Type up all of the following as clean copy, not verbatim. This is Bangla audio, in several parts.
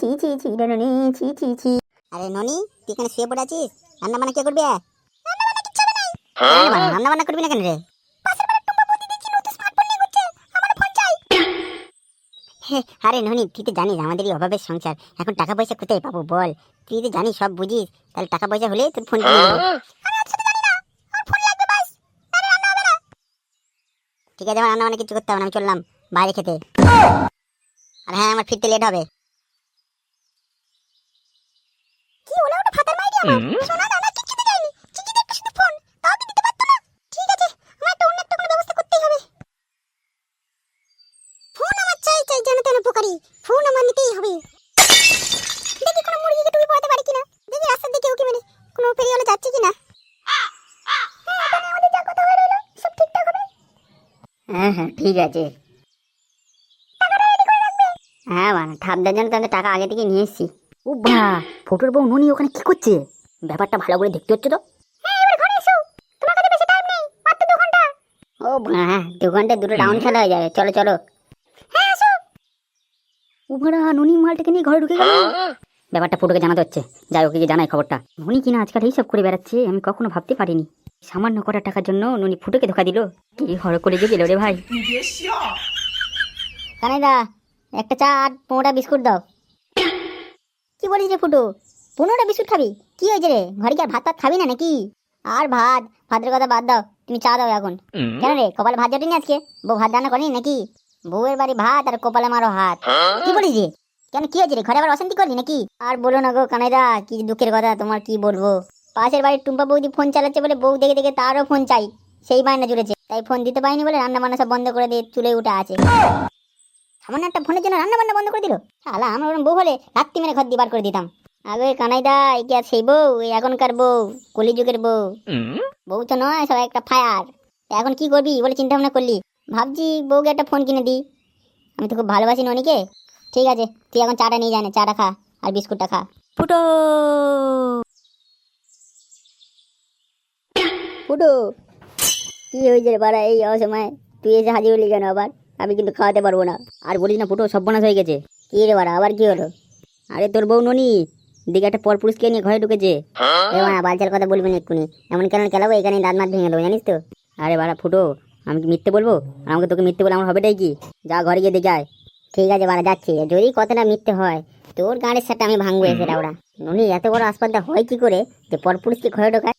ছি ছি ছি রে ননি, ছি ছি ছি। আরে ননি, তুই এখানে শুয়ে পড়ে আছিস? রান্না বান্না কে করবি? রান্না বান্না করবি না কেন রে? আরে ননি, তুই তো জানিস আমাদের এই অভাবের সংসার, এখন টাকা পয়সা কোথায় পাবো বল? তুই তো জানিস, সব বুঝিস, তাহলে টাকা পয়সা হলে তোর ফোন কিনে দেবো। ঠিক আছে, আমার রান্না বান্না কিছু করতে হবে না, আমি চললাম বাইরে খেতে। আর হ্যাঁ, আমার ফিরতে লেট হবে। কি ওলা ওটা ফাতার মাইরি আমার সোনা দাদা কিছু দিতে যায়নি, চিঠি দিতে শুধু ফোন, তাও কি দিতে পারতো না? ঠিক আছে, আমার একটা অন্য একটা কোনো ব্যবস্থা করতেই হবে। ফোন আমার চাই চাই, জানো তেন উপকারী, ফোন আমার নিতেই হবে। দেখি কোনো মুরগিকে টুপি পরাতে পারি কিনা, দেখি রাস্তার দিকে উকি মেরে কোনো ফেরিওয়ালা যাচ্ছে কিনা। হ্যাঁ, তাহলে আমাদের যা কথা হয়ে রইলো সব ঠিকঠাক হবে। হ্যাঁ হ্যাঁ ঠিক আছে। হ্যাঁ মানে ঠাপদার জন্য তাদের টাকা আগে থেকে নিয়ে এসেছি। ও বা, ফটোর বউ ননি ওখানে কি করছে? ব্যাপারটা ভালো করে দেখতে হচ্ছে তো। হ্যাঁ, এবার ঘরে এসো, তোমার কাছে বেশি টাইম নেই, মাত্র 2 ঘন্টা। ও হ্যাঁ, 2 ঘন্টায় দুটো রাউন্ড খেলা হয়ে যাবে, চলো চলো। হ্যাঁ এসো। উভরা ননি মালটাকে নিয়ে ঘরে ঢুকে গেল। ব্যাপারটা ফটোকে জানাতে হচ্ছে, যাই ওকে জানাই খবরটা। ননি কিনা আজকাল এইসব করে বেড়াচ্ছে, আমি কখনো ভাবতে পারিনি। সামান্য করা টাকার জন্য ননি ফুটোকে ধোকা দিল। কি হড় করে যে গেল রে ভাই। কানাইদা, একটা চা আর 15টা বিস্কুট দাও। কি বলিস রে ফুটো, 15টা বিস্কুট খাবি? কি হয়েছে রে, ঘরে কি আর ভাত খাবি না নাকি? আর ভাতের কথা বাদ দাও, তুমি চা দাও এখন। কেন রে, কপালে ভাত জটেনি আজকে? বউ ভাত রান্না করেনি নাকি? বউয়ের বাড়ি ভাত আর কপালে মারো হাত। কি বলিস রে? কেন কি হয়েছে রে, ঘরে আবার অশান্তি করলি নাকি? আর বলো না গো কানাইদা, কি দুঃখের কথা, তোমার কি বলবো। পাশের বাড়ির টুম্পা বৌদি ফোন চালাচ্ছে বলে বউ দেখে দেখে তারও ফোন চাই, সেই বায়না জুড়েছে। তাই ফোন দিতে পারিনি বলে রান্না বান্না সব বন্ধ করে দিয়ে চুলে উঠে আছে। সামান্য একটা ফোনের জন্য রান্না বান্না বন্ধ করে দিল। শালা, আমার ওরকম বউ হলে রাত্রি মেরে ঘর দিয়ে বার করে দিতাম। আগে কানাইদা, এই কি আর সেই বউ, এই এখনকার বউ, কলিযুগের বউ। বউ তো নয়, সব একটা ফায়ার। এখন কি করবি বলে চিন্তা ভাবনা করলি? ভাবছি বউকে একটা ফোন কিনে দিই। আমি তো খুব ভালোবাসি ননিকে। ঠিক আছে, তুই এখন চাটা নিয়ে যায় না, চাটা খা আর বিস্কুটটা খা। ফুটো ফুটো, কি হয়েছে রে বাড়া, এই অসময় তুই এসে হাজির হলি কেন আবার? আমি কিন্তু খাওয়াতে পারবো না। আর বলিস না ফুটো, সর্বনাশ হয়ে গেছে। কি রে বাড়া, আবার কি হলো? আরে তোর বউ ননি দিকে একটা পরপুরুষকে নিয়ে ঘরে ঢুকেছে। বালচাল কথা বলবি না এক্ষুনি, এমন কেন খেলাবো, এখানে দাঁত মাত ভেঙে দেবো জানিস তো। আরে বাড়া ফুটো, আমি কি মিথ্যে বলবো? আর আমাকে তোকে মিথ্যে বলে আমার হবেটাই কি? যা ঘরে গিয়ে দেখে আয়। ঠিক আছে বাড়া, যাচ্ছি। যদি কথাটা মিথ্যে হয়, তোর গাড়ির সাথে আমি ভাঙবো এসে ওরা। ননি এত বড় আসপাতটা হয় কি করে যে পরপুরুষকে ঘরে ঢোকায়?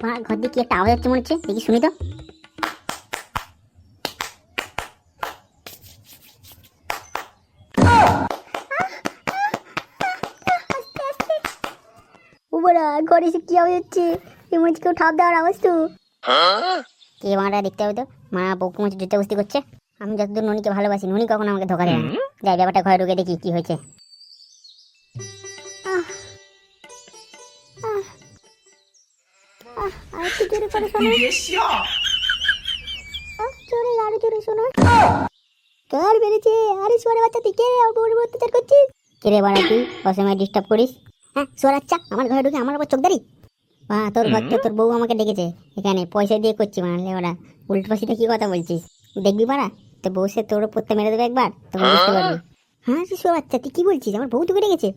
হ্যাঁ, ঘর দিয়ে কি একটা আওয়াজ হচ্ছে মনে হচ্ছে, দেখি শুনি তো। উপরা ঘরে এসে কি আওয়াজ হচ্ছে? এমন কেউ ঠাপ দেওয়ার আওয়াজ তো। কে মারা, দেখতে হবে তো। মা বউকে মধ্যে জুতে বস্তি করছে। আমি যতদূর ননিকে ভালোবাসি, ননি কখনো আমাকে ধোকা দেয় না। যাই, ব্যাপারটা ঘরে ঢুকে দেখি কি হয়েছে। আরেকটু জোরে করে শোনো। জোরে, আরো জোরে শোনো। কার বেড়েছে? আরে সোয়ারে বাচ্চা, তুই কে রে, বউর অত্যাচার করছিস? কে রে বাড়া, তুই অসময় ডিস্টার্ব করিস? হ্যাঁ সোয়ার আচ্ছা, আমার ঘরে ঢুকে আমার আবার চোখদারি। তোর ঘর তো তোর বউ আমাকে ডেকেছে, এখানে পয়সা দিয়ে করছি মানলে ওরা। উল্টো পাশিটা কি কথা বলছিস? দেখবি পারা, তোর বউ সে তোর পড়তে মেরে দেবে একবার, তখন বুঝতে পারবি। হ্যাঁ সোয়ার আচ্ছা, তুই কি বলছিস? আমার বউ তোকে ডেকেছে?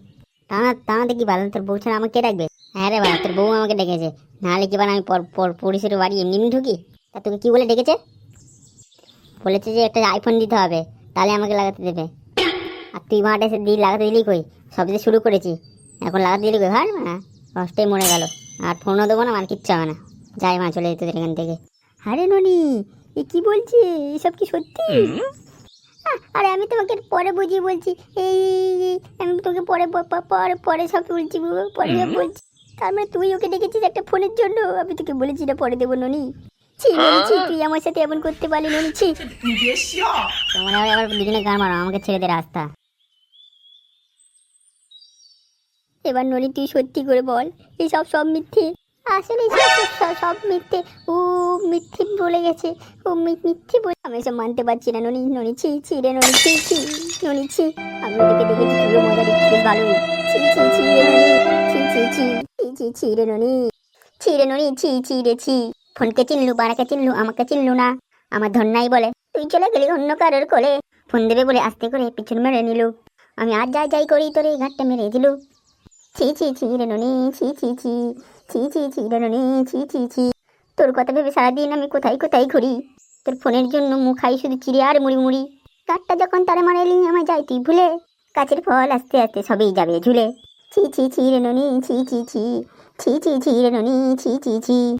টানা দেখি ভালো, তোর বউ ছাড়া আমাকে কে ডাকবে? হ্যাঁ রে ভাই, তোর বউ আমাকে ডেকেছে, নাহলে কি আমি পরিষের বাড়ি এমনি এমনি ঢুকি? তা তোকে কি বলে ডেকেছে? বলেছে যে একটা আইফোন দিতে হবে, তাহলে আমাকে লাগাতে দেবে। আর তুই মাঠে এসে লাগাতে দিলি কই? সব দিতে শুরু করেছি, এখন লাগাতে দিলি কই? ভাই না, কষ্টই মরে গেল। আর ফোনও দেবো না, আর কিচ্ছু হবে না। যাই মা, চলে যেতে এখান থেকে। আরে ননি, এ কি বলছি, এসব কি সত্যি? আরে আমি তোমাকে পরে বুঝিয়ে বলছি, এই আমি তোকে পরে পরে পরে সব বলছি, পরে সব বলছি। তার মানে তুই ওকে ডেকেছিস একটা ফোনের জন্য? আমি তোকে বলেছি না পরে দেবো ননি। ছি ননি, ছি, তুই আমার সাথে এমন করতে পারলি ননি, ছি। তোমার আবার দুজনে গান মারো, আমাকে ছেড়ে দে রাস্তা। এবার ননি তুই সত্যি করে বল, এই সব মিথ্যে? আসলে সব মিথ্যে। ও মিথ্যে বলে গেছে, ও মিথ্যে বলে। আমি এসব মানতে পারছি না ননি, ননি ছি ছি রে ননি, ছি ছি ননি ছি। আমি তোকে দেখেছি, তুইও মজা দিচ্ছিস ভালোই। ছি ছি ছি রে ননি, ছি ছি ছি ছি ছি ছি রে ননি। ছি রে ননি, ছি ছি রে ছি। ফোনকে চিনলু, বাড়াকে চিনলু, আমাকে চিনলু না। আমার ধন্যাই বলে তুই চলে গেলি অন্য কারোর কোলে। ফোন দেবে বলে আস্তে করে পিছন মেরে নিলু। আমি আর যাই যাই করি তোরে ঘাটটা মেরে দিলু। ছি ছি ছি রে ননি, ছি ছি ছি। ছি ছি ছি রে ননি, ছি ছি ছি। তোর কথা ভেবে সারাদিন আমি কোথায় কোথায় ঘুরি। তোর ফোনের জন্য মুখ খাই শুধু চিড়ে আর মুড়ি মুড়ি। কাঠটা যখন তারে মারাইলি আমায় যাই তুই ভুলে। গাছের ফল আস্তে আস্তে সবেই যাবে ঝুলে। ছি ছি ছি রে ননি, ছি ছি ছি। ছি ছি ছি রে ননি, ছি ছি ছি।